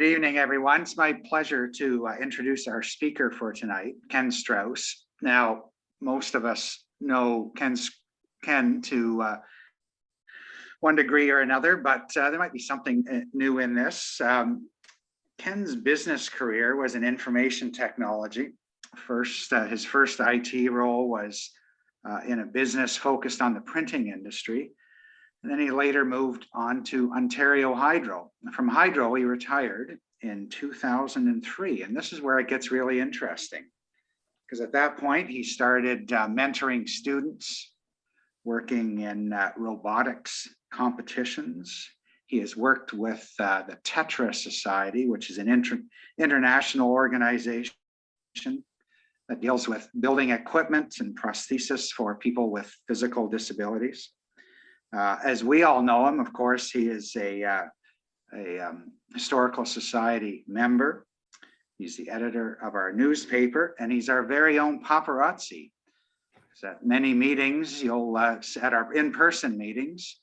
Good evening, everyone. It's my pleasure to introduce our speaker for tonight, Ken Strauss. Now, most of us know Ken to one degree or another, but there might be something new in this. Ken's business career was in information technology. His first IT role was in a business focused on the printing industry. And then he later moved on to Ontario Hydro. From Hydro, he retired in 2003. And this is where it gets really interesting, because at that point, he started mentoring students, working in robotics competitions. He has worked with the Tetra Society, which is an international organization that deals with building equipment and prosthesis for people with physical disabilities. As we all know him, of course, he is a historical society member. He's the editor of our newspaper, and he's our very own paparazzi. So at many meetings, at our in-person meetings,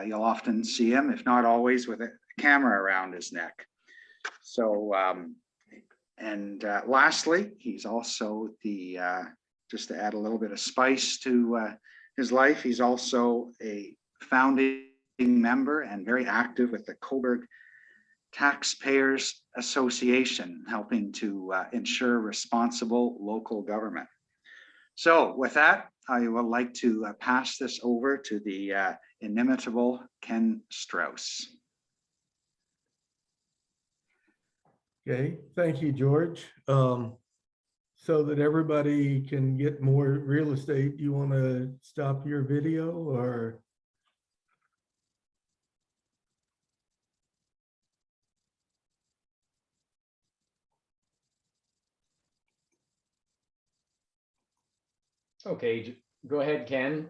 you'll often see him, if not always, with a camera around his neck. So, lastly, he's also just to add a little bit of spice to his life, he's also a founding member and very active with the Cobourg Taxpayers Association, helping to ensure responsible local government. So with that, I would like to pass this over to the inimitable Ken Strauss. Okay, thank you, George. So that everybody can get more real estate, you want to stop your video or? Okay, go ahead, Ken.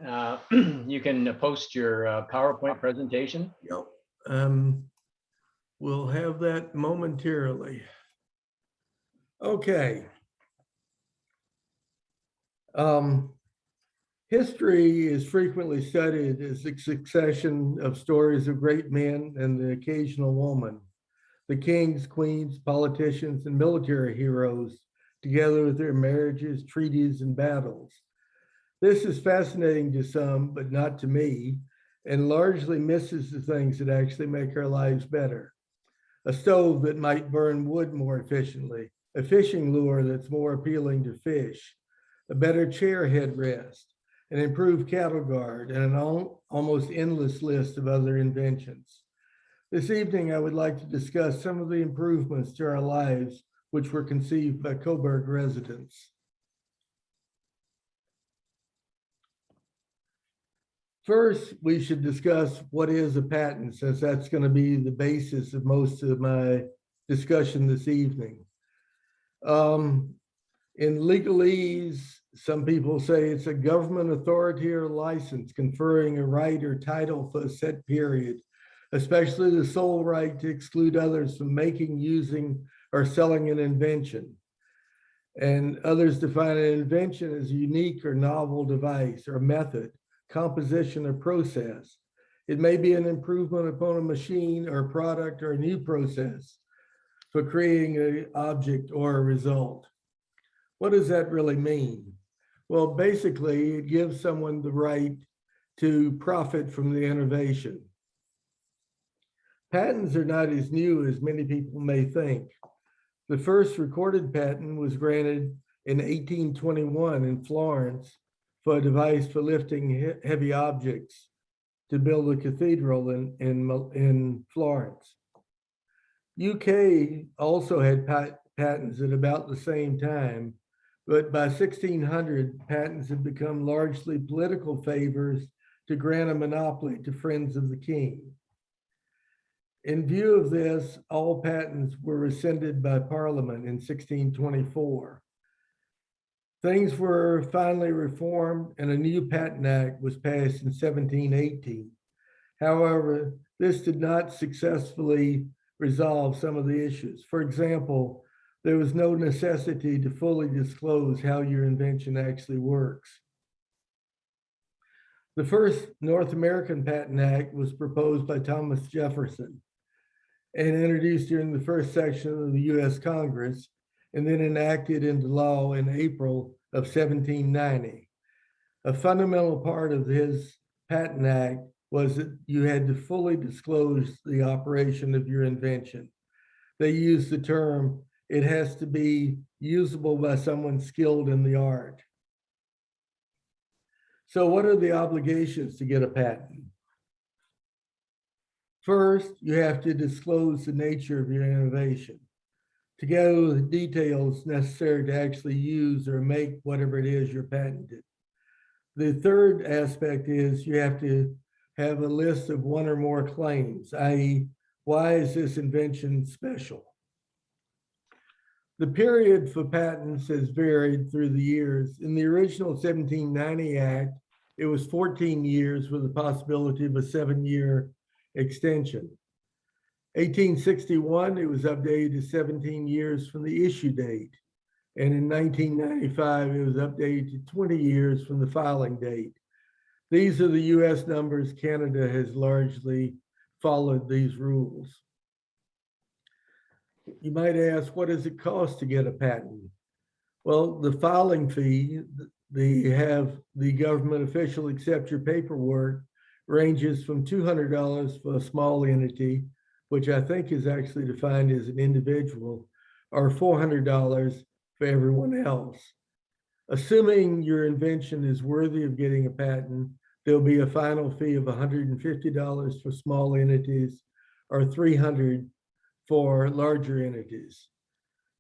You can post your PowerPoint presentation. Yep. We'll have that momentarily. Okay. History is frequently studied as a succession of stories of great men and the occasional woman, the kings, queens, politicians, and military heroes, together with their marriages, treaties, and battles. This is fascinating to some, but not to me, and largely misses the things that actually make our lives better. A stove that might burn wood more efficiently, a fishing lure that's more appealing to fish, a better chair headrest, an improved cattle guard, and an almost endless list of other inventions. This evening, I would like to discuss some of the improvements to our lives which were conceived by Cobourg residents. First, we should discuss what is a patent, since that's going to be the basis of most of my discussion this evening. In legalese, some people say it's a government authority or license conferring a right or title for a set period, especially the sole right to exclude others from making, using, or selling an invention. And others define an invention as a unique or novel device or method, composition, or process. It may be an improvement upon a machine or product or a new process for creating an object or a result. What does that really mean? Well, basically, it gives someone the right to profit from the innovation. Patents are not as new as many people may think. The first recorded patent was granted in 1821 in Florence for a device for lifting heavy objects to build a cathedral in Florence. UK also had patents at about the same time, but by 1600, patents had become largely political favors to grant a monopoly to friends of the king. In view of this, all patents were rescinded by Parliament in 1624. Things were finally reformed and a new Patent Act was passed in 1718. However, this did not successfully resolve some of the issues. For example, there was no necessity to fully disclose how your invention actually works. The first North American Patent Act was proposed by Thomas Jefferson. and introduced during the first section of the US Congress, and then enacted into law in April of 1790. A fundamental part of his Patent Act was that you had to fully disclose the operation of your invention. They used the term, it has to be usable by someone skilled in the art. So what are the obligations to get a patent? First, you have to disclose the nature of your innovation, together with the details necessary to actually use or make whatever it is you're patented. The third aspect is you have to have a list of one or more claims, i.e., why is this invention special? The period for patents has varied through the years. In the original 1790 Act, it was 14 years with the possibility of a 7-year extension. 1861, it was updated to 17 years from the issue date. And in 1995, it was updated to 20 years from the filing date. These are the US numbers. Canada has largely followed these rules. You might ask, what does it cost to get a patent? Well, the filing fee, the government official accept your paperwork, ranges from $200 for a small entity, which I think is actually defined as an individual, or $400 for everyone else. Assuming your invention is worthy of getting a patent, there'll be a final fee of $150 for small entities or $300 for larger entities.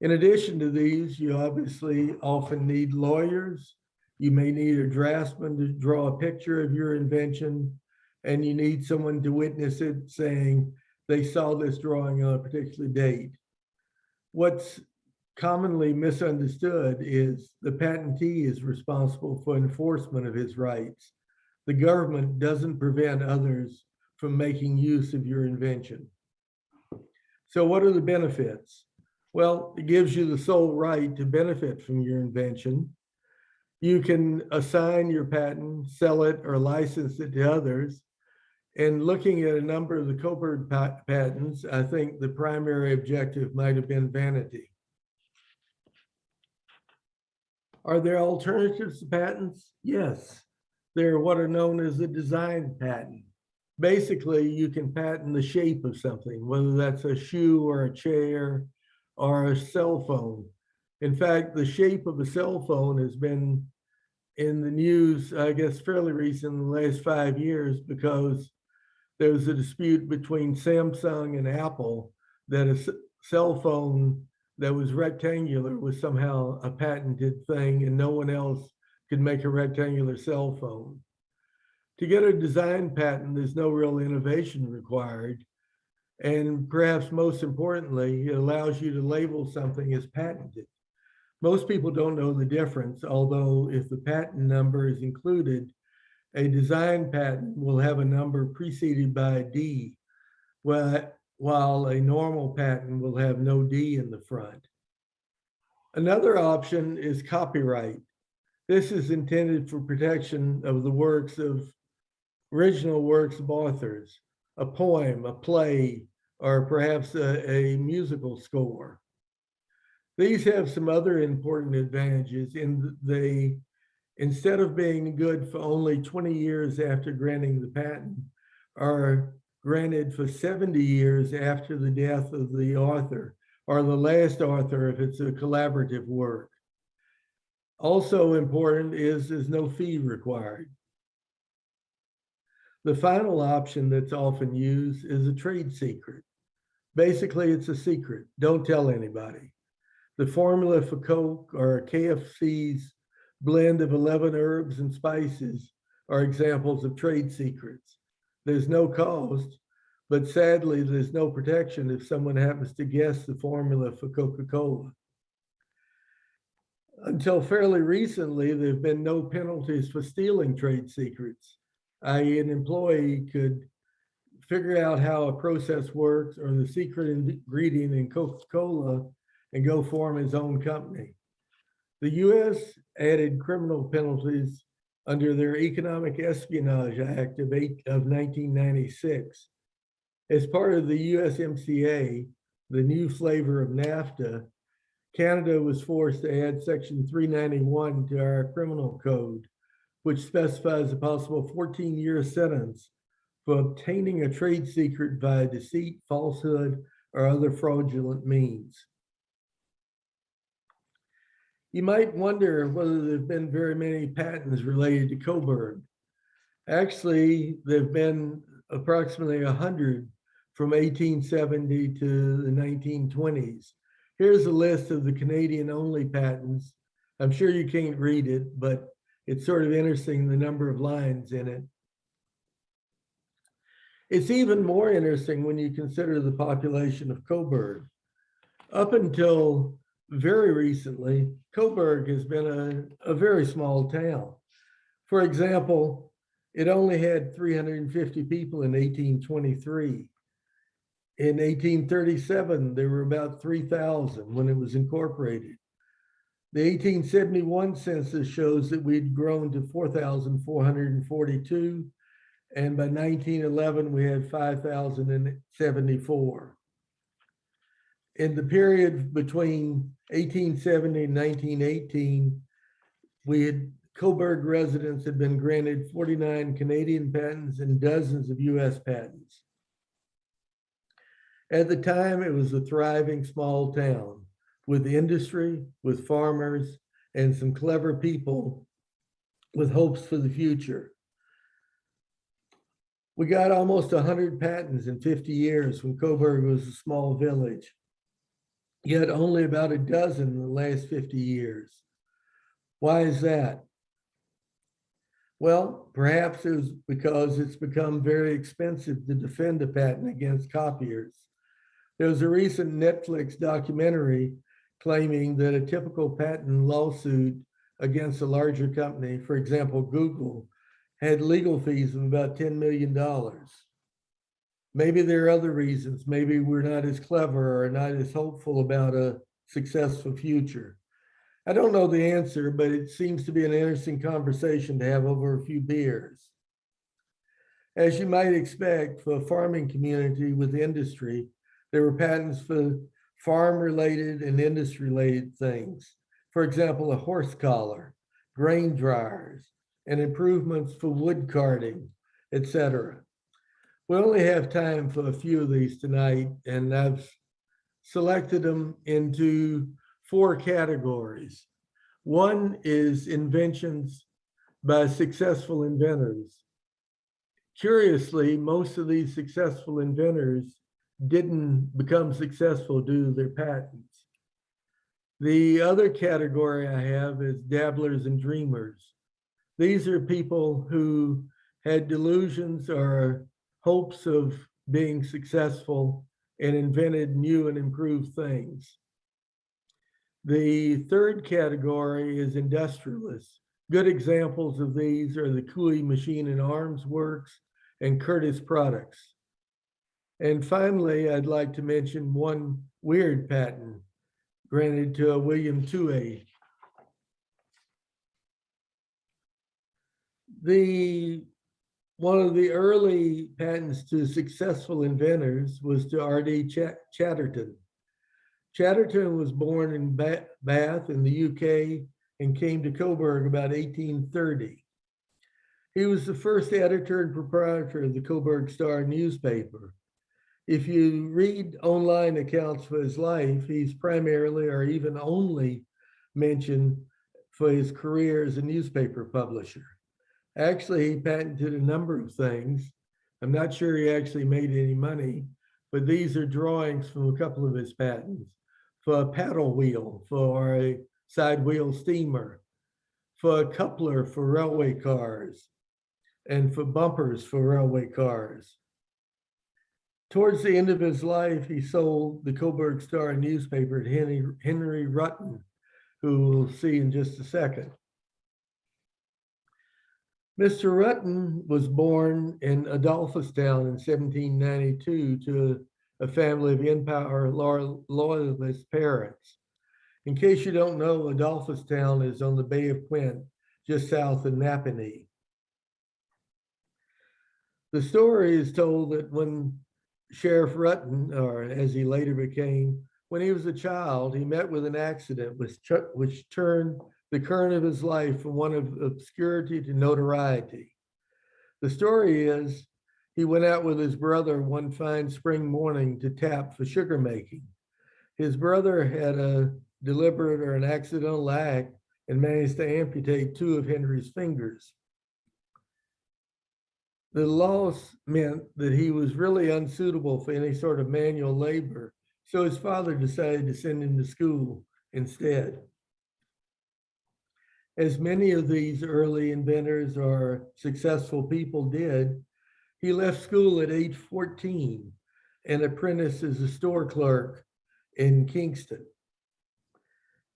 In addition to these, you obviously often need lawyers. You may need a draftsman to draw a picture of your invention, and you need someone to witness it saying they saw this drawing on a particular date. What's commonly misunderstood is the patentee is responsible for enforcement of his rights. The government doesn't prevent others from making use of your invention. So what are the benefits? Well, it gives you the sole right to benefit from your invention. You can assign your patent, sell it, or license it to others. And looking at a number of the Cobourg patents, I think the primary objective might have been vanity. Are there alternatives to patents? Yes. They're what are known as a design patent. Basically, you can patent the shape of something, whether that's a shoe or a chair or a cell phone. In fact, the shape of a cell phone has been in the news, I guess, fairly recent in the last 5 years, because there was a dispute between Samsung and Apple that a cell phone that was rectangular was somehow a patented thing and no one else could make a rectangular cell phone. To get a design patent, there's no real innovation required. And perhaps most importantly, it allows you to label something as patented. Most people don't know the difference, although if the patent number is included, a design patent will have a number preceded by a D, while a normal patent will have no D in the front. Another option is copyright. This is intended for protection of the original works of authors, a poem, a play, or perhaps a musical score. These have some other important advantages in they, instead of being good for only 20 years after granting the patent, are granted for 70 years after the death of the author or the last author if it's a collaborative work. Also important is there's no fee required. The final option that's often used is a trade secret. Basically, it's a secret. Don't tell anybody. The formula for Coke or KFC's blend of 11 herbs and spices are examples of trade secrets. There's no cost, but sadly, there's no protection if someone happens to guess the formula for Coca-Cola. Until fairly recently, there have been no penalties for stealing trade secrets, i.e. an employee could figure out how a process works or the secret ingredient in Coca-Cola and go form his own company. The US added criminal penalties under their Economic Espionage Act of 1996. As part of the USMCA, the new flavor of NAFTA, Canada was forced to add Section 391 to our criminal code, which specifies a possible 14-year sentence for obtaining a trade secret via deceit, falsehood, or other fraudulent means. You might wonder whether there have been very many patents related to Cobourg. Actually, there have been approximately 100 from 1870 to the 1920s. Here's a list of the Canadian-only patents. I'm sure you can't read it, but it's sort of interesting, the number of lines in it. It's even more interesting when you consider the population of Cobourg. Up until very recently, Cobourg has been a very small town. For example, it only had 350 people in 1823. In 1837, there were about 3,000 when it was incorporated. The 1871 census shows that we'd grown to 4,442, and by 1911, we had 5,074. In the period between 1870 and 1918, Cobourg residents had been granted 49 Canadian patents and dozens of US patents. At the time, it was a thriving small town with industry, with farmers, and some clever people with hopes for the future. We got almost 100 patents in 50 years when Cobourg was a small village, yet only about a dozen in the last 50 years. Why is that? Well, perhaps it was because it's become very expensive to defend a patent against copiers. There was a recent Netflix documentary claiming that a typical patent lawsuit against a larger company, for example, Google, had legal fees of about $10 million. Maybe there are other reasons. Maybe we're not as clever or not as hopeful about a successful future. I don't know the answer, but it seems to be an interesting conversation to have over a few beers. As you might expect for a farming community with industry, there were patents for farm-related and industry-related things. For example, a horse collar, grain dryers, and improvements for wood carting, etc. We only have time for a few of these tonight, and I've selected them into 4 categories. One is inventions by successful inventors. Curiously, most of these successful inventors didn't become successful due to their patents. The other category I have is dabblers and dreamers. These are people who had delusions or hopes of being successful and invented new and improved things. The third category is industrialists. Good examples of these are the Cooley Machine and Arms Works and Curtis Products. And finally, I'd like to mention one weird patent granted to William Touay. One of the early patents to successful inventors was to R.D. Chatterton. Chatterton was born in Bath in the UK and came to Cobourg about 1830. He was the first editor and proprietor of the Cobourg Star newspaper. If you read online accounts for his life, he's primarily or even only mentioned for his career as a newspaper publisher. Actually, he patented a number of things. I'm not sure he actually made any money, but these are drawings from a couple of his patents for a paddle wheel, for a side wheel steamer, for a coupler for railway cars, and for bumpers for railway cars. Towards the end of his life, he sold the Cobourg Star newspaper to Henry Rutten, who we'll see in just a second. Mr. Rutten was born in Adolphustown in 1792 to a family of in-power loyalist parents. In case you don't know, Adolphustown is on the Bay of Quinte, just south of Napanee. The story is told that when Sheriff Rutten, or as he later became, when he was a child, he met with an accident which turned the current of his life from one of obscurity to notoriety. The story is he went out with his brother one fine spring morning to tap for sugar making. His brother had a deliberate or an accidental act and managed to amputate two of Henry's fingers. The loss meant that he was really unsuitable for any sort of manual labor, so his father decided to send him to school instead. As many of these early inventors or successful people did, he left school at age 14 and apprenticed as a store clerk in Kingston.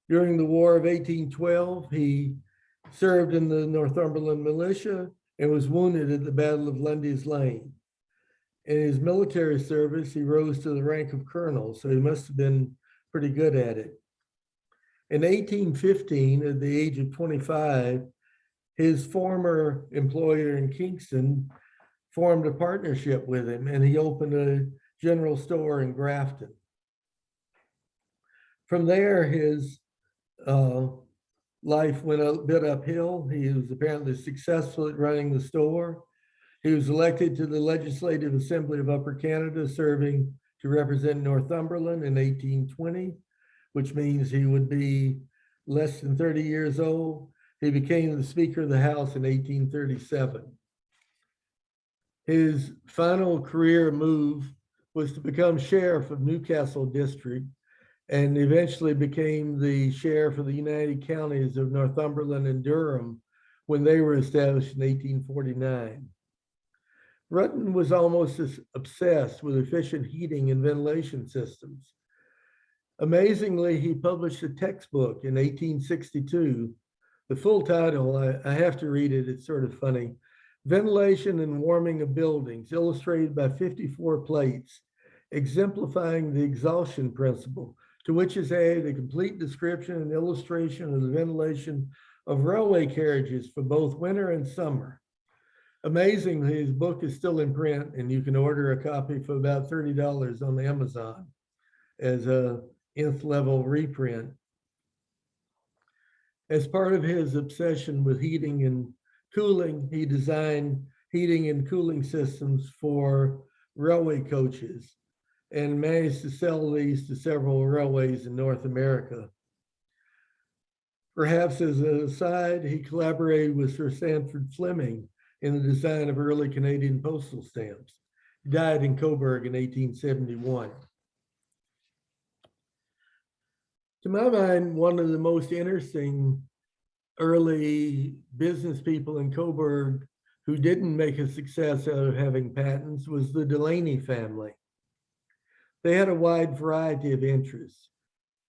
During the War of 1812, he served in the Northumberland militia and was wounded at the Battle of Lundy's Lane. In his military service, he rose to the rank of colonel, so he must have been pretty good at it. In 1815, at the age of 25, his former employer in Kingston formed a partnership with him, and he opened a general store in Grafton. From there, his life went a bit uphill. He was apparently successful at running the store. He was elected to the Legislative Assembly of Upper Canada, serving to represent Northumberland in 1820, which means he would be less than 30 years old. He became the Speaker of the House in 1837. His final career move was to become Sheriff of Newcastle District, and eventually became the sheriff of the United Counties of Northumberland and Durham when they were established in 1849. Rutten was almost as obsessed with efficient heating and ventilation systems. Amazingly, he published a textbook in 1862. The full title, I have to read it, it's sort of funny. Ventilation and Warming of Buildings, illustrated by 54 plates, exemplifying the exhaustion principle, to which is added a complete description and illustration of the ventilation of railway carriages for both winter and summer. Amazingly, his book is still in print, and you can order a copy for about $30 on Amazon as a nth level reprint. As part of his obsession with heating and cooling, he designed heating and cooling systems for railway coaches and managed to sell these to several railways in North America. Perhaps as an aside, he collaborated with Sir Sanford Fleming in the design of early Canadian postal stamps. He died in Cobourg in 1871. To my mind, one of the most interesting early business people in Cobourg who didn't make a success out of having patents was the Delaney family. They had a wide variety of interests.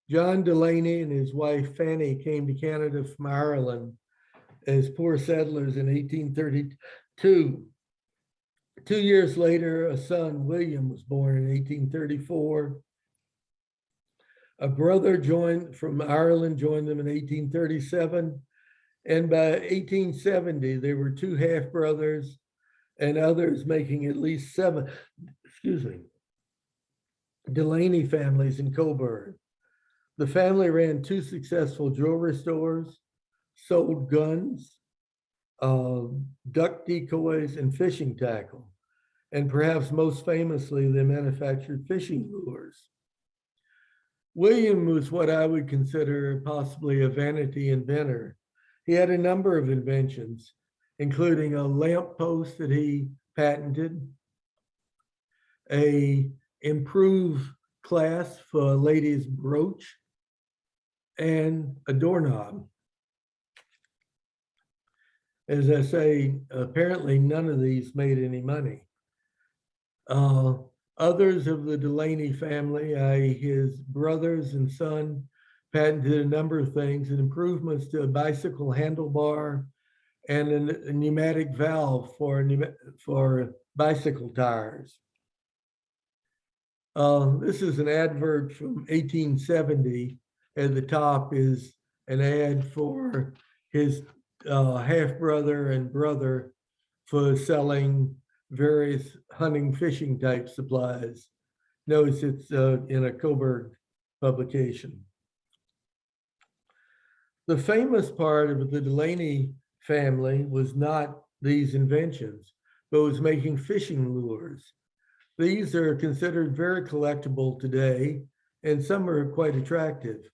John Delaney and his wife Fanny came to Canada from Ireland as poor settlers in 1832. 2 years later, a son, William, was born in 1834. A brother from Ireland joined them in 1837. And by 1870, there were two half-brothers and others making at least 7, Delaney families in Cobourg. The family ran 2 successful jewelry stores, sold guns, duck decoys, and fishing tackle. And perhaps most famously, they manufactured fishing lures. William was what I would consider possibly a vanity inventor. He had a number of inventions, including a lamp post that he patented, a improved clasp for a lady's brooch, and a doorknob. As I say, apparently none of these made any money. Others of the Delaney family, his brothers and son, patented a number of things and improvements to a bicycle handlebar and a pneumatic valve for bicycle tires. This is an advert from 1870. At the top is an ad for his half-brother and brother for selling various hunting, fishing type supplies. Notice it's in a Cobourg publication. The famous part of the Delaney family was not these inventions, but was making fishing lures. These are considered very collectible today, and some are quite attractive.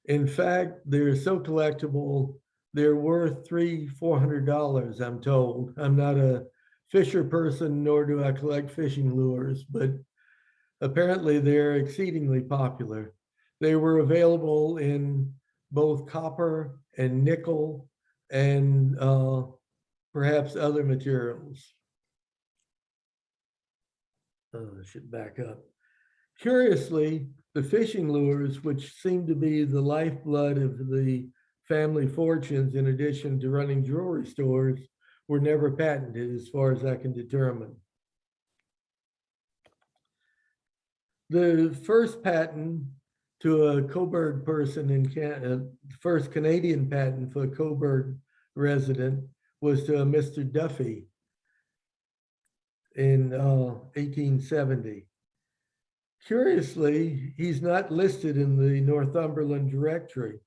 In fact, they're so collectible, they're worth $300–400, I'm told. I'm not a fisher person, nor do I collect fishing lures, but apparently they're exceedingly popular. They were available in both copper and nickel and perhaps other materials. I should back up. Curiously, the fishing lures, which seem to be the lifeblood of the family fortunes, in addition to running jewelry stores, were never patented as far as I can determine. The first patent to a Cobourg person in Canada, first Canadian patent for a Cobourg resident was to a Mr. Duffy in 1870. Curiously, he's not listed in the Northumberland directory,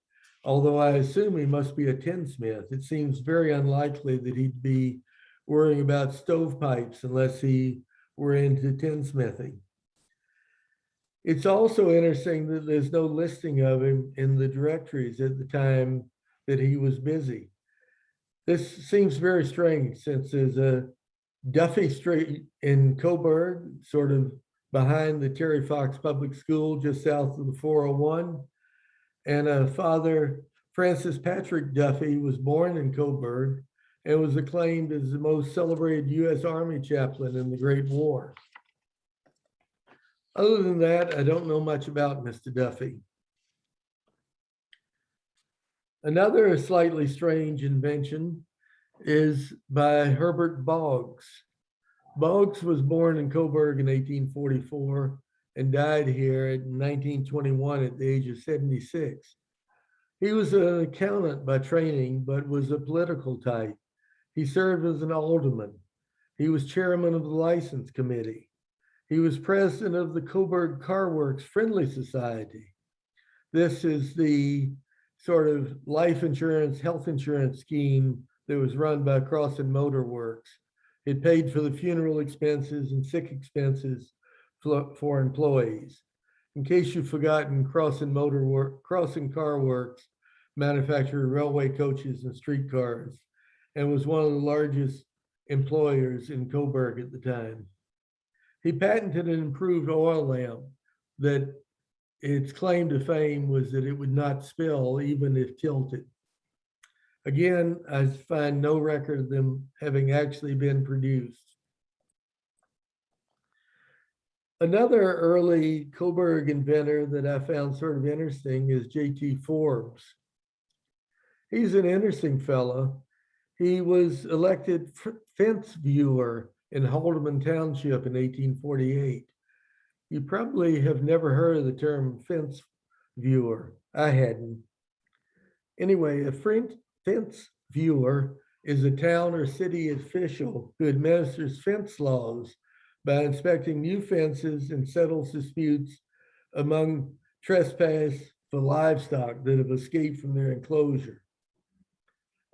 although I assume he must be a tinsmith. It seems very unlikely that he'd be worrying about stovepipes unless he were into tinsmithing. It's also interesting that there's no listing of him in the directories at the time that he was busy. This seems very strange since there's a Duffy Street in Cobourg, sort of behind the Terry Fox Public School, just south of the 401. And Father Francis Patrick Duffy was born in Cobourg and was acclaimed as the most celebrated U.S. Army chaplain in the Great War. Other than that, I don't know much about Mr. Duffy. Another slightly strange invention is by Herbert Boggs. Boggs was born in Cobourg in 1844 and died here in 1921 at the age of 76. He was an accountant by training, but was a political type. He served as an alderman. He was chairman of the license committee. He was president of the Cobourg Car Works Friendly Society. This is the sort of life insurance, health insurance scheme that was run by Crossing Motor Works. It paid for the funeral expenses and sick expenses for employees. In case you've forgotten, Crossing Car Works manufactured railway coaches and streetcars and was one of the largest employers in Cobourg at the time. He patented an improved oil lamp that its claim to fame was that it would not spill even if tilted. Again, I find no record of them having actually been produced. Another early Cobourg inventor that I found sort of interesting is J.T. Forbes. He's an interesting fellow. He was elected fence viewer in Haldeman Township in 1848. You probably have never heard of the term fence viewer. I hadn't. Anyway, a fence viewer is a town or city official who administers fence laws by inspecting new fences and settles disputes among trespass for livestock that have escaped from their enclosure.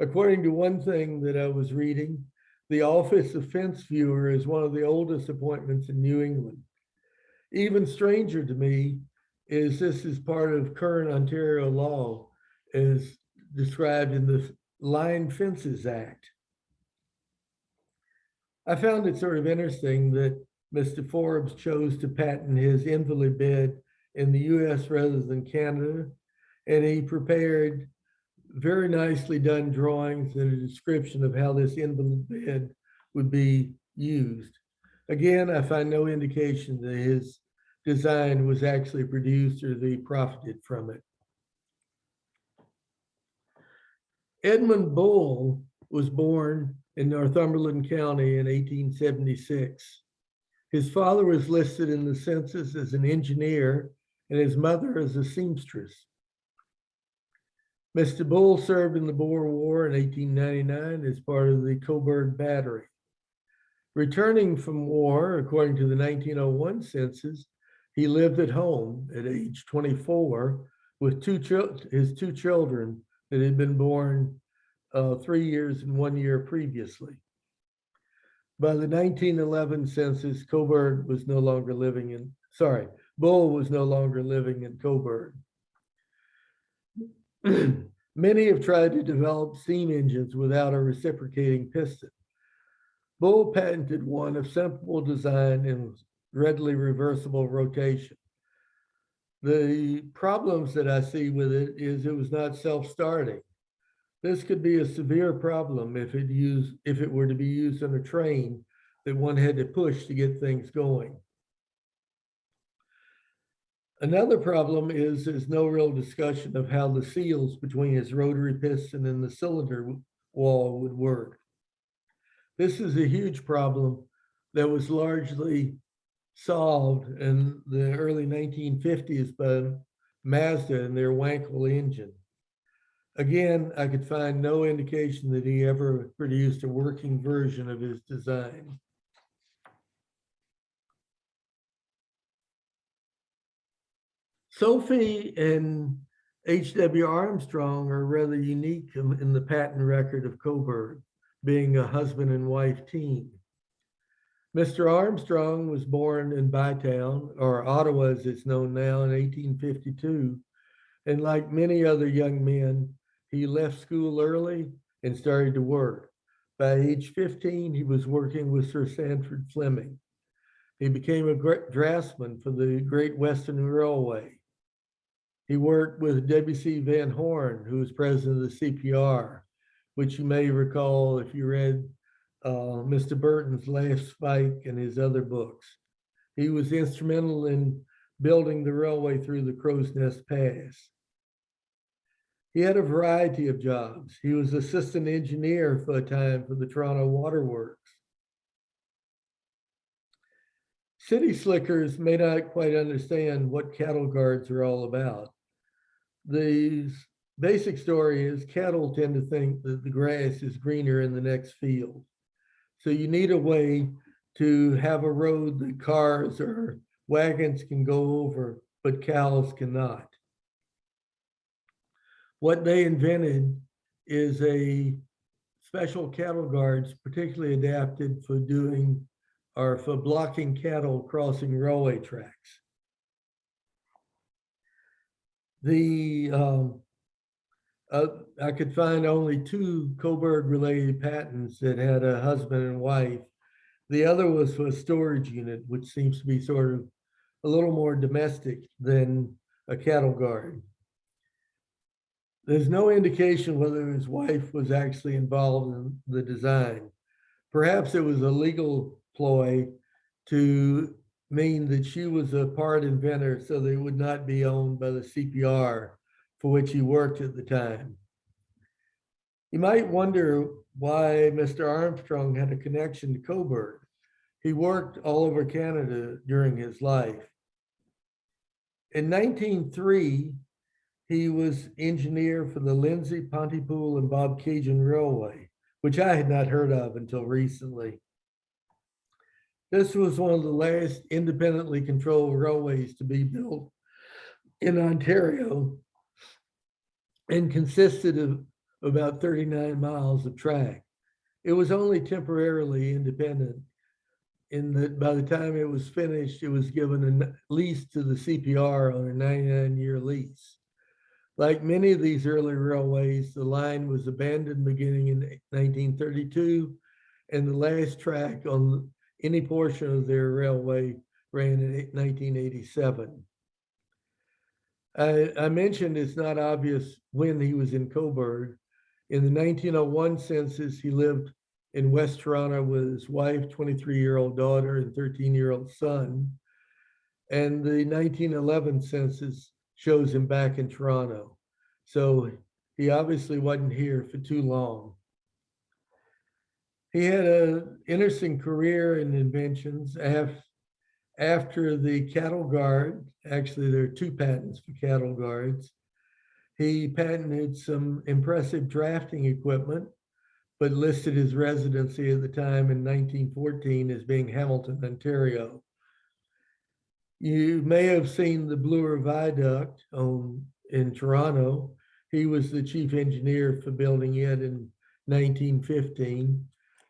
According to one thing that I was reading, the office of fence viewer is one of the oldest appointments in New England. Even stranger to me is this is part of current Ontario law as described in the Line Fences Act. I found it sort of interesting that Mr. Forbes chose to patent his invalid bed in the US rather than Canada, and he prepared very nicely done drawings and a description of how this invalid bed would be used. Again, I find no indication that his design was actually produced or that he profited from it. Edmund Bull was born in Northumberland County in 1876. His father was listed in the census as an engineer and his mother as a seamstress. Mr. Bull served in the Boer War in 1899 as part of the Cobourg Battery. Returning from war, according to the 1901 census, he lived at home at age 24 with his two children that had been born 3 years and 1 year previously. By the 1911 census, Bull was no longer living in Cobourg. Many have tried to develop steam engines without a reciprocating piston. Bull patented one of simple design and readily reversible rotation. The problems that I see with it is it was not self-starting. This could be a severe problem if it were to be used on a train that one had to push to get things going. Another problem is there's no real discussion of how the seals between his rotary piston and the cylinder wall would work. This is a huge problem that was largely solved in the early 1950s by Mazda and their Wankel engine. Again, I could find no indication that he ever produced a working version of his design. Sophie and H.W. Armstrong are rather unique in the patent record of Cobourg, being a husband and wife team. Mr. Armstrong was born in Bytown, or Ottawa as it's known now, in 1852. And like many other young men, he left school early and started to work. By age 15, he was working with Sir Sanford Fleming. He became a draftsman for the Great Western Railway. He worked with W.C. Van Horn, who was president of the CPR, which you may recall if you read Mr. Burton's Last Spike and his other books. He was instrumental in building the railway through the Crow's Nest Pass. He had a variety of jobs. He was assistant engineer for a time for the Toronto Waterworks. City slickers may not quite understand what cattle guards are all about. The basic story is cattle tend to think that the grass is greener in the next field. So you need a way to have a road that cars or wagons can go over, but cows cannot. What they invented is a special cattle guards, particularly adapted for blocking cattle crossing railway tracks. I could find only 2 Cobourg related patents that had a husband and wife. The other was for a storage unit, which seems to be sort of a little more domestic than a cattle guard. There's no indication whether his wife was actually involved in the design. Perhaps it was a legal ploy to mean that she was a part inventor so they would not be owned by the CPR for which he worked at the time. You might wonder why Mr. Armstrong had a connection to Cobourg. He worked all over Canada during his life. In 1903, he was engineer for the Lindsay, Pontypool, and Bobcaygeon Railway, which I had not heard of until recently. This was one of the last independently controlled railways to be built in Ontario and consisted of about 39 miles of track. It was only temporarily independent in that by the time it was finished, it was given a lease to the CPR on a 99-year lease. Like many of these early railways, the line was abandoned beginning in 1932, and the last track on any portion of their railway ran in 1987. I mentioned it's not obvious when he was in Cobourg. In the 1901 census, he lived in West Toronto with his wife, 23-year-old daughter, and 13-year-old son. And the 1911 census shows him back in Toronto. So he obviously wasn't here for too long. He had an interesting career in inventions. After the cattle guard, actually there are 2 patents for cattle guards. He patented some impressive drafting equipment, but listed his residency at the time in 1914 as being Hamilton, Ontario. You may have seen the Bloor Viaduct in Toronto. He was the chief engineer for building it in 1915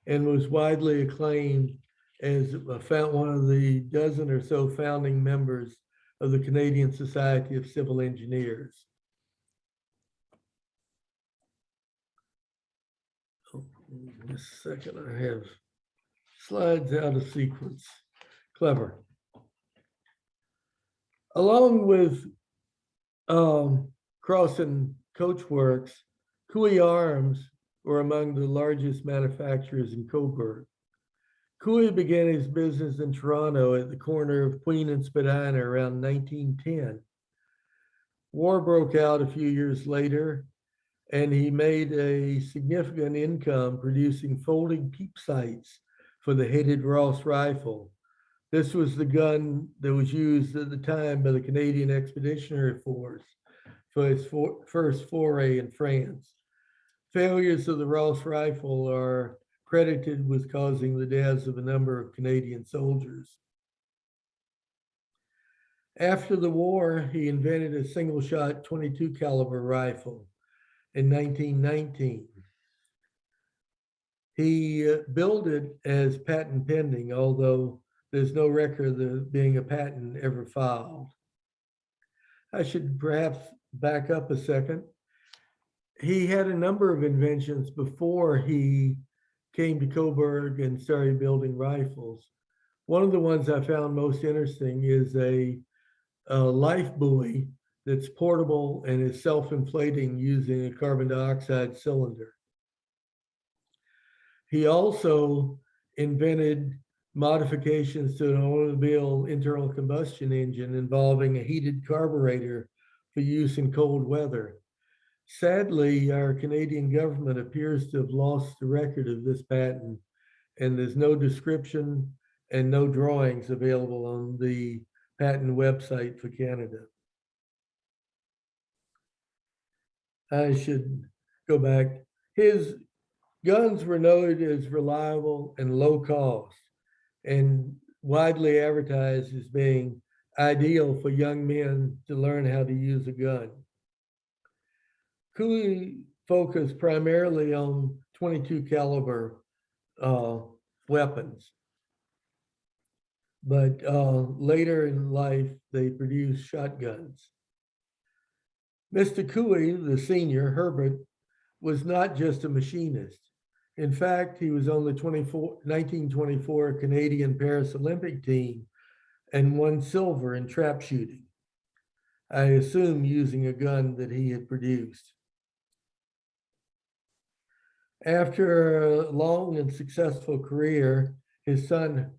and was widely acclaimed as one of the dozen or so founding members of the Canadian Society of Civil Engineers. In a second, I have slides out of sequence. Clever. Along with Cross and Coachworks, Cooley Arms were among the largest manufacturers in Cobourg. Cooley began his business in Toronto at the corner of Queen and Spadina around 1910. War broke out a few years later, and he made a significant income producing folding peep sights for the headed Ross rifle. This was the gun that was used at the time by the Canadian Expeditionary Force for its first foray in France. Failures of the Ross rifle are credited with causing the deaths of a number of Canadian soldiers. After the war, he invented a single-shot 22 caliber rifle in 1919. He billed it as patent pending, although there's no record of there being a patent ever filed. I should perhaps back up a second. He had a number of inventions before he came to Cobourg and started building rifles. One of the ones I found most interesting is a life buoy that's portable and is self-inflating using a carbon dioxide cylinder. He also invented modifications to an automobile internal combustion engine involving a heated carburetor for use in cold weather. Sadly, our Canadian government appears to have lost the record of this patent, and there's no description and no drawings available on the patent website for Canada. I should go back. His guns were noted as reliable and low cost, and widely advertised as being ideal for young men to learn how to use a gun. Cooley focused primarily on 22 caliber weapons, but later in life, they produced shotguns. Mr. Cooley, the senior, Herbert, was not just a machinist. In fact, he was on the 1924 Canadian Paris Olympic team and won silver in trap shooting, I assume using a gun that he had produced. After a long and successful career, his son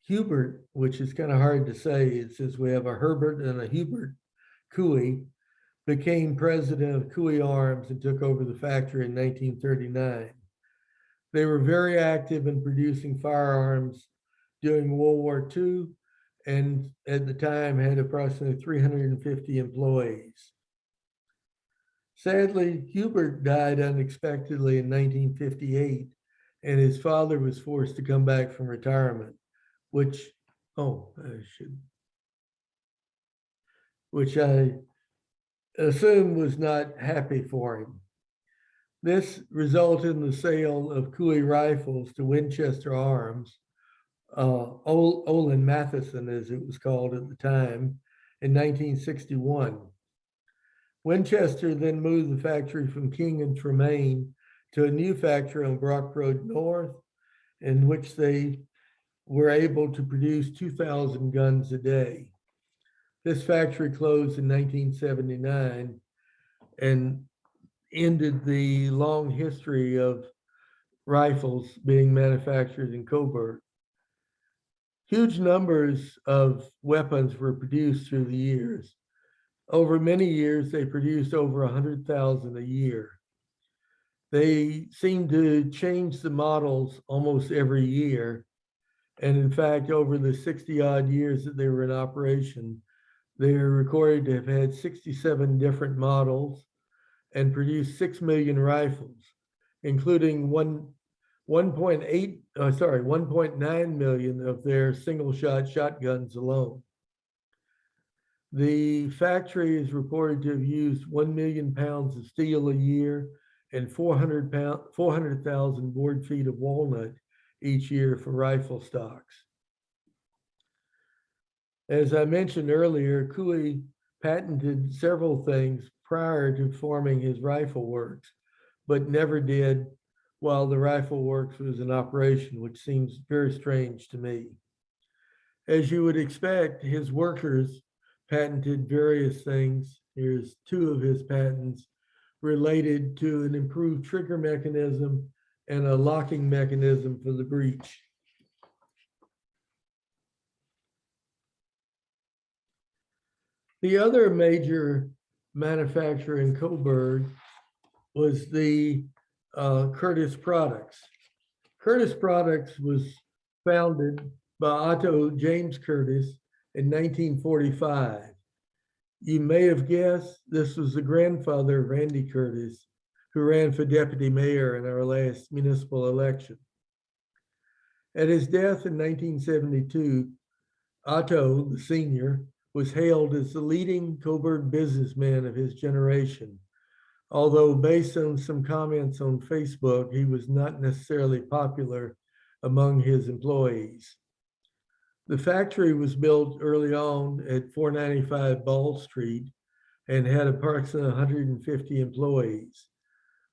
Hubert, which is kind of hard to say, it says we have a Herbert and a Hubert Cooley, became president of Cooley Arms and took over the factory in 1939. They were very active in producing firearms during World War II, and at the time had approximately 350 employees. Sadly, Hubert died unexpectedly in 1958, and his father was forced to come back from retirement, which I assume was not happy for him. This resulted in the sale of Cooley rifles to Winchester Arms, Olin Matheson, as it was called at the time, in 1961. Winchester then moved the factory from King and Tremaine to a new factory on Brock Road North, in which they were able to produce 2,000 guns a day. This factory closed in 1979 and ended the long history of rifles being manufactured in Cobourg. Huge numbers of weapons were produced through the years. Over many years, they produced over 100,000 a year. They seemed to change the models almost every year. And in fact, over the 60 odd years that they were in operation, they are recorded to have had 67 different models and produced 6 million rifles, including 1.9 million of their single-shot shotguns alone. The factory is reported to have used 1 million pounds of steel a year and 400,000 board feet of walnut each year for rifle stocks. As I mentioned earlier, Cooley patented several things prior to forming his rifle works, but never did while the rifle works was in operation, which seems very strange to me. As you would expect, his workers patented various things. Here's two of his patents related to an improved trigger mechanism and a locking mechanism for the breech. The other major manufacturer in Cobourg was the Curtis Products. Curtis Products was founded by Otto James Curtis in 1945. You may have guessed this was the grandfather of Randy Curtis, who ran for deputy mayor in our last municipal election. At his death in 1972, Otto, the senior, was hailed as the leading Cobourg businessman of his generation, although based on some comments on Facebook, he was not necessarily popular among his employees. The factory was built early on at 495 Ball Street and had approximately 150 employees.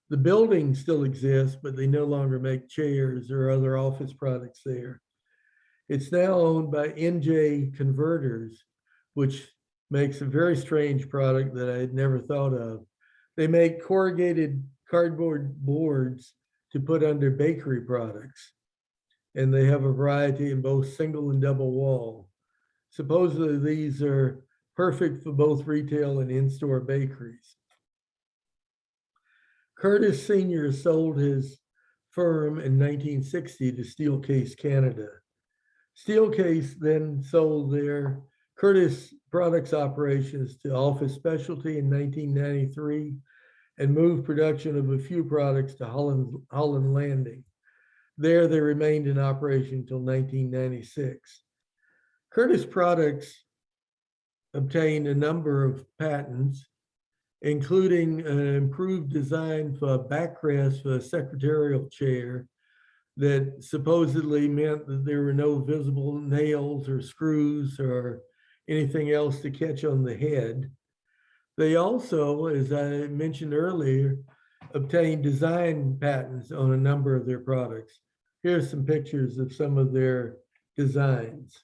The building still exists, but they no longer make chairs or other office products there. It's now owned by NJ Converters, which makes a very strange product that I had never thought of. They make corrugated cardboard boards to put under bakery products, and they have a variety in both single and double wall. Supposedly these are perfect for both retail and in-store bakeries. Curtis Sr. sold his firm in 1960 to Steelcase Canada. Steelcase then sold their Curtis Products operations to Office Specialty in 1993 and moved production of a few products to Holland Landing. There, they remained in operation until 1996. Curtis Products obtained a number of patents, including an improved design for a backrest for a secretarial chair that supposedly meant that there were no visible nails or screws or anything else to catch on the head. They also, as I mentioned earlier, obtained design patents on a number of their products. Here's some pictures of some of their designs.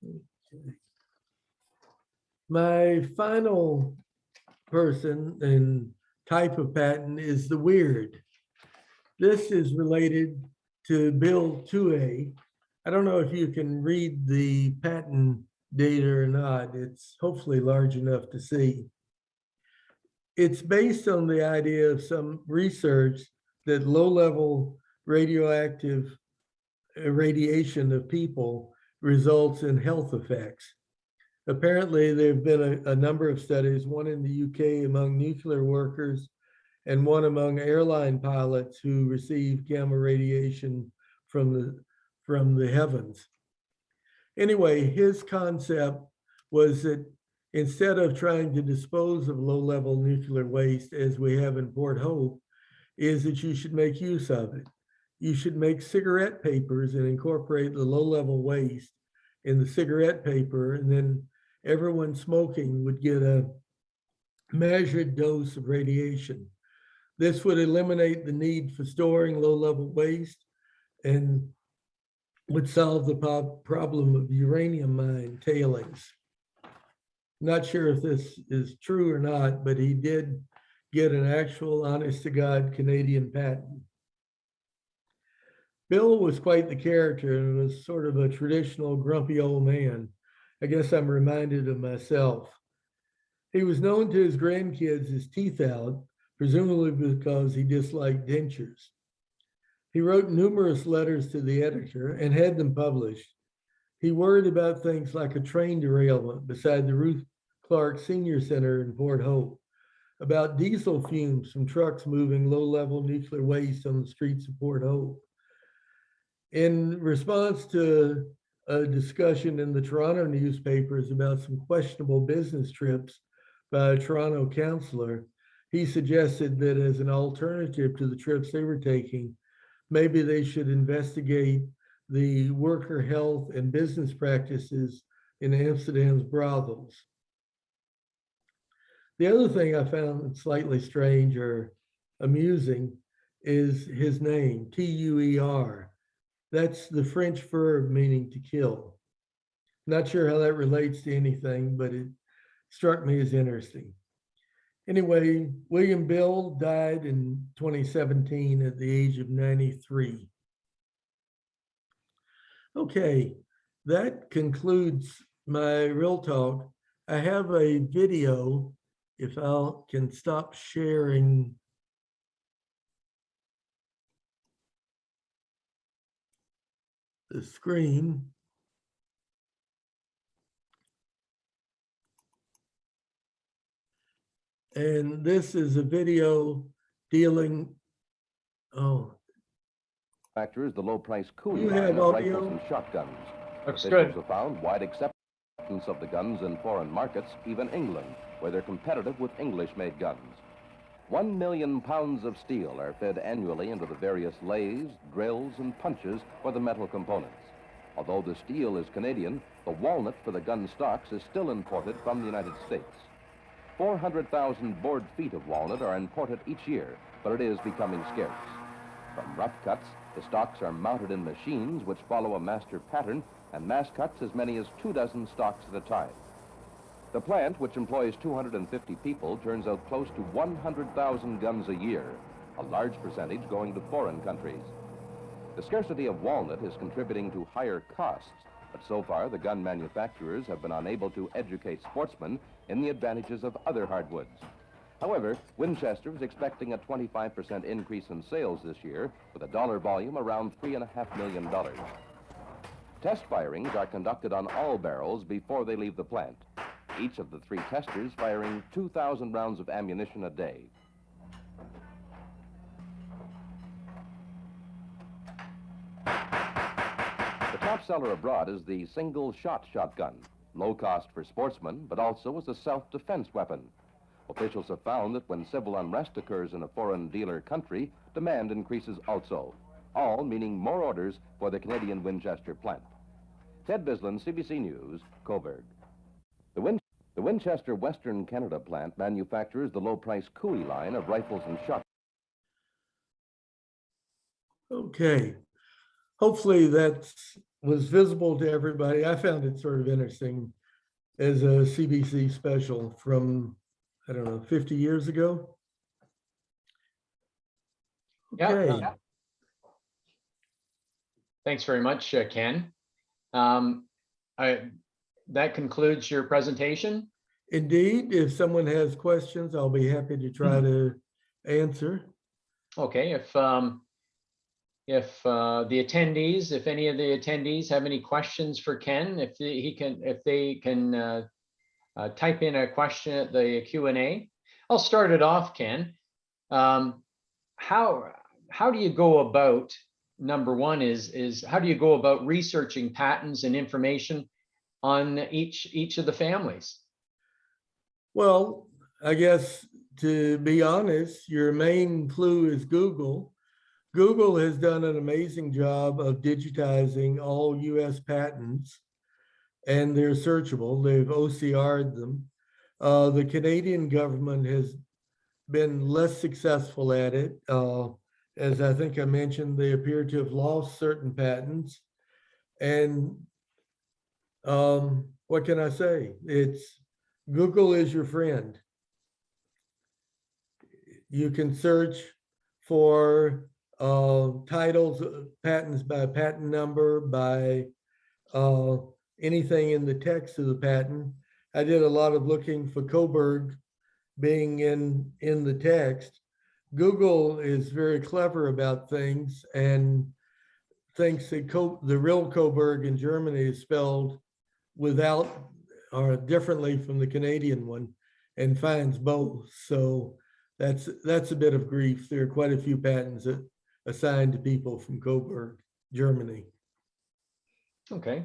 Okay. My final person and type of patent is the weird. This is related to Bill 2A. I don't know if you can read the patent data or not. It's hopefully large enough to see. It's based on the idea of some research that low-level radioactive irradiation of people results in health effects. Apparently, there have been a number of studies, one in the UK among nuclear workers and one among airline pilots who received gamma radiation from the heavens. Anyway, his concept was that instead of trying to dispose of low-level nuclear waste as we have in Port Hope, is that you should make use of it. You should make cigarette papers and incorporate the low-level waste in the cigarette paper, and then everyone smoking would get a measured dose of radiation. This would eliminate the need for storing low-level waste and would solve the problem of uranium mine tailings. Not sure if this is true or not, but he did get an actual honest-to-God Canadian patent. Bill was quite the character and was sort of a traditional grumpy old man. I guess I'm reminded of myself. He was known to his grandkids as teeth out, presumably because he disliked dentures. He wrote numerous letters to the editor and had them published. He worried about things like a train derailment beside the Ruth Clark Senior Center in Port Hope. about diesel fumes from trucks moving low-level nuclear waste on the streets of Port Hope. In response to a discussion in the Toronto newspapers about some questionable business trips by a Toronto councillor, he suggested that as an alternative to the trips they were taking, maybe they should investigate the worker health and business practices in Amsterdam's brothels. The other thing I found slightly strange or amusing is his name, T-U-E-R. That's the French verb meaning to kill. Not sure how that relates to anything, but it struck me as interesting. Anyway, William Bill died in 2017 at the age of 93. Okay, that concludes my real talk. I have a video, if I can stop sharing. The screen. And this is a video dealing, Manufacturers the low-price Cooley You line have of audio? rifles and shotguns. Looks Officials good. have found wide acceptance of the guns in foreign markets, even England, where they're competitive with English-made guns. 1 million pounds of steel are fed annually into the various lathes, drills, and punches for the metal components. Although the steel is Canadian, the walnut for the gun stocks is still imported from the United States. 400,000 board feet of walnut are imported each year, but it is becoming scarce. From rough cuts, the stocks are mounted in machines which follow a master pattern and mass cuts as many as 24 stocks at a time. The plant, which employs 250 people, turns out close to 100,000 guns a year, a large percentage going to foreign countries. The scarcity of walnut is contributing to higher costs, but so far the gun manufacturers have been unable to educate sportsmen in the advantages of other hardwoods. However, Winchester is expecting a 25% increase in sales this year, with a dollar volume around $3.5 million. Test firings are conducted on all barrels before they leave the plant, each of the 3 testers firing 2,000 rounds of ammunition a day. The top seller abroad is the single-shot shotgun, low cost for sportsmen, but also as a self-defense weapon. Officials have found that when civil unrest occurs in a foreign dealer country, demand increases also, all meaning more orders for the Canadian Winchester plant. Ted Bislin, CBC News, Cobourg. The Winchester Western Canada plant manufactures the low-price Cooley line of rifles and shotguns. Okay, hopefully that was visible to everybody. I found it sort of interesting as a CBC special from, I don't know, 50 years ago. Okay. Yeah. Thanks very much, Ken. That concludes your presentation. Indeed, if someone has questions, I'll be happy to try to answer. Okay, if any of the attendees have any questions for Ken, if they can type in a question at the Q&A. I'll start it off, Ken. How do you go about, number one is how do you go about researching patents and information on each of the families? Well, I guess to be honest, your main clue is Google. Google has done an amazing job of digitizing all US patents, and they're searchable. They've OCR'd them. The Canadian government has been less successful at it. As I think I mentioned, they appear to have lost certain patents. And what can I say? Google is your friend. You can search for titles, patents by patent number, by anything in the text of the patent. I did a lot of looking for Cobourg being in the text. Google is very clever about things and thinks that the real Cobourg in Germany is spelled without or differently from the Canadian one. and finds both. So that's a bit of grief. There are quite a few patents assigned to people from Cobourg, Germany. Okay.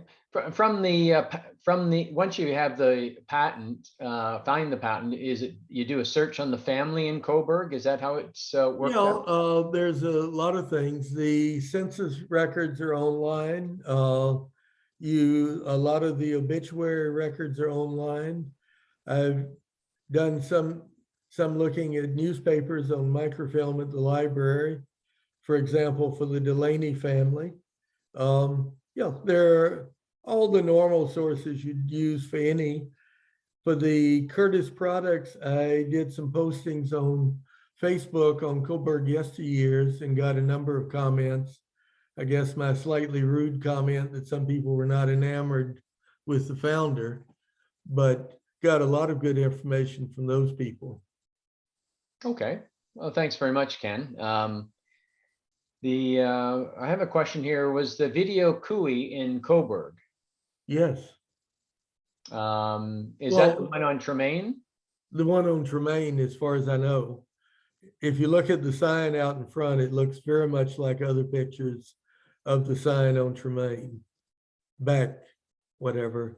From the once you have the patent, find the patent, is it you do a search on the family in Cobourg? Is that how it's worked out? There's a lot of things. The census records are online. A lot of the obituary records are online. I've done some looking at newspapers on microfilm at the library, for example, for the Delaney family. There are all the normal sources you'd use for any. For the Curtis products, I did some postings on Facebook on Cobourg yesteryears and got a number of comments. I guess my slightly rude comment that some people were not enamored with the founder, but got a lot of good information from those people. Okay. Well, thanks very much, Ken. I have a question here. Was the video Cooey in Cobourg? Yes. Is that the one on Tremaine? The one on Tremaine, as far as I know. If you look at the sign out in front, it looks very much like other pictures of the sign on Tremaine back, whatever,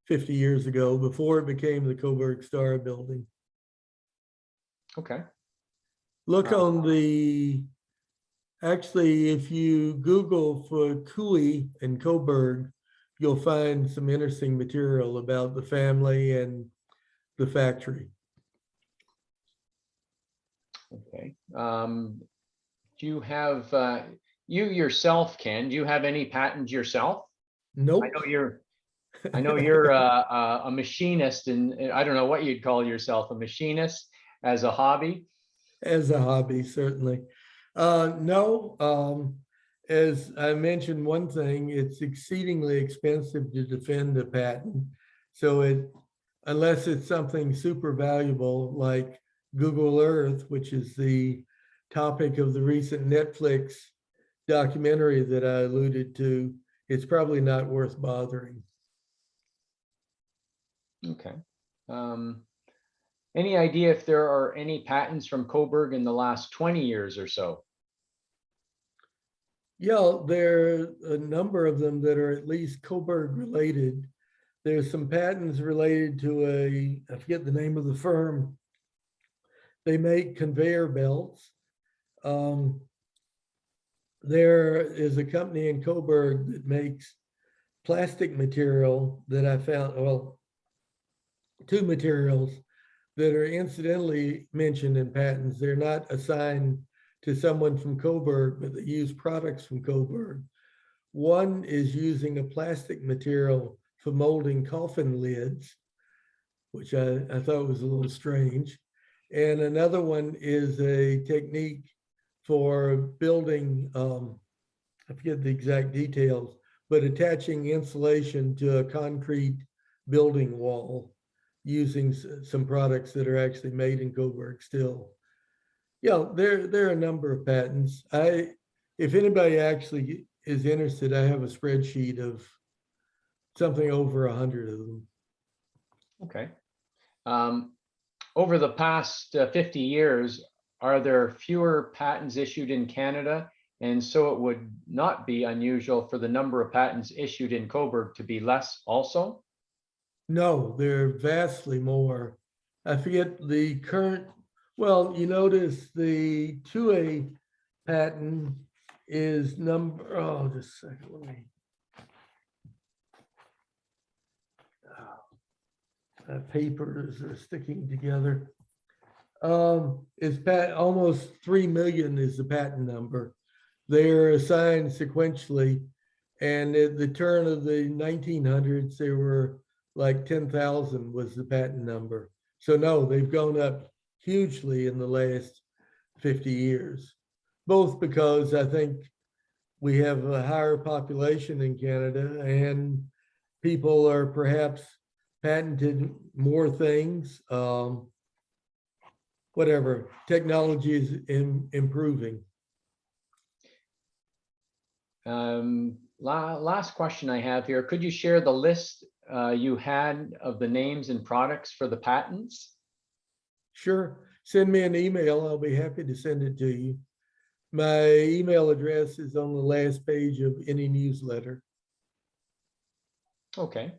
50 years ago, before it became the Cobourg Star building. Okay. Look on actually, if you Google for Cooley and Cobourg, you'll find some interesting material about the family and the factory. Okay. Do you have, you yourself, Ken, do you have any patents yourself? Nope. I know you're a machinist, and I don't know what you'd call yourself, a machinist as a hobby. As a hobby, certainly. No, as I mentioned, one thing, it's exceedingly expensive to defend a patent. So unless it's something super valuable like Google Earth, which is the topic of the recent Netflix documentary that I alluded to, it's probably not worth bothering. Okay. Any idea if there are any patents from Cobourg in the last 20 years or so? Yeah, there are a number of them that are at least Cobourg related. There's some patents related to I forget the name of the firm. They make conveyor belts. There is a company in Cobourg that makes plastic material that I found, well, two materials that are incidentally mentioned in patents. They're not assigned to someone from Cobourg, but they use products from Cobourg. One is using a plastic material for molding coffin lids, which I thought was a little strange. And another one is a technique for building, I forget the exact details, but attaching insulation to a concrete building wall using some products that are actually made in Cobourg still. Yeah, there are a number of patents. If anybody actually is interested, I have a spreadsheet of something over 100 of them. Okay. Over the past 50 years, are there fewer patents issued in Canada? And so it would not be unusual for the number of patents issued in Cobourg to be less also? No, there are vastly more. I forget the current, well, you notice the 2A patent is just a second, let me. Papers are sticking together. It's almost 3 million is the patent number. They're assigned sequentially, and at the turn of the 1900s, they were like 10,000 was the patent number. So no, they've gone up hugely in the last 50 years, both because I think we have a higher population in Canada and people are perhaps patented more things. Whatever, technology is improving. Last question I have here. Could you share the list you had of the names and products for the patents? Sure. Send me an email. I'll be happy to send it to you. My email address is on the last page of any newsletter. Okay.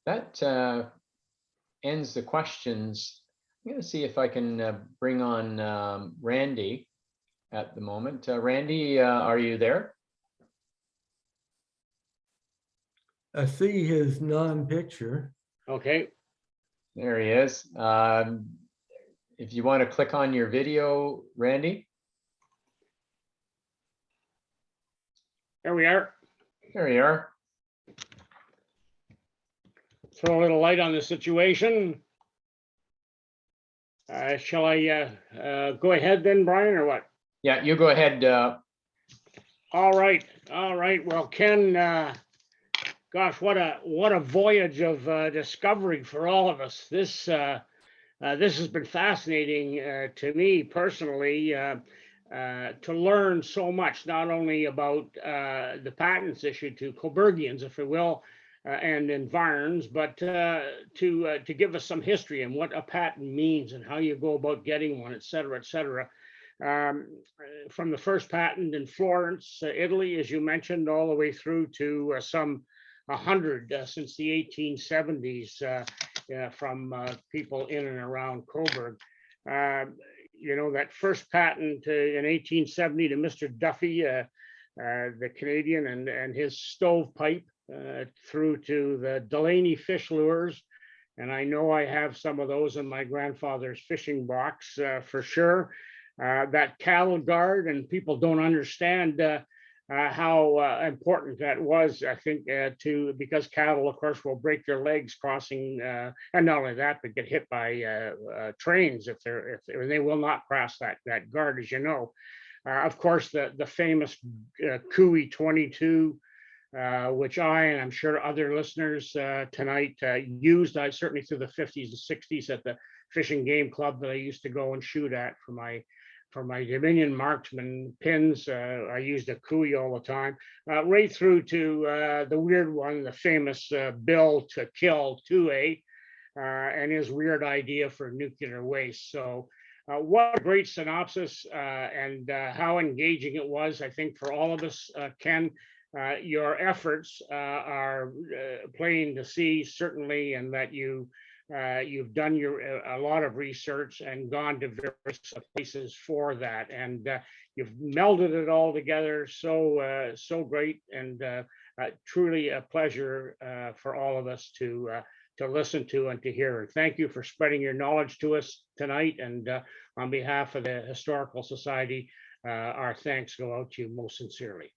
That ends the questions. I'm going to see if I can bring on Randy at the moment. Randy, are you there? I see his non-picture. Okay, There he is. If you want to click on your video, Randy, there we are. there you are. Throw a little light on the situation. Shall I go ahead then, Brian, or what? Yeah, you go ahead. All right, all right. Well, Ken, gosh, what a voyage of discovery for all of us. This has been fascinating to me personally, to learn so much, not only about the patents issued to Cobourgians, if you will, and environs, but to give us some history and what a patent means and how you go about getting one, et cetera, et cetera. From the first patent in Florence, Italy, as you mentioned, all the way through to some 100 since the 1870s from people in and around Cobourg. You know, that first patent in 1870 to Mr. Duffy, the Canadian, and his stovepipe, through to the Delaney fish lures. And I know I have some of those in my grandfather's fishing box for sure. That cattle guard, and people don't understand how important that was, I think, because cattle, of course, will break their legs crossing, and not only that, but get hit by trains if they will not cross that guard, as you know. Of course, the famous Cooley 22, which and I'm sure other listeners tonight used, certainly through the 50s and 60s at the fishing game club that I used to go and shoot at for my Dominion marksman pins. I used a Cooley all the time, right through to the weird one, the famous Bill to Kill 2A, and his weird idea for nuclear waste. So what a great synopsis, and how engaging it was, I think, for all of us. Ken, your efforts are plain to see, certainly, and that you've done a lot of research and gone to various places for that, and you've melded it all together so great, and truly a pleasure for all of us to listen to and to hear. And thank you for spreading your knowledge to us tonight. And on behalf of the Historical Society, our thanks go out to you most sincerely.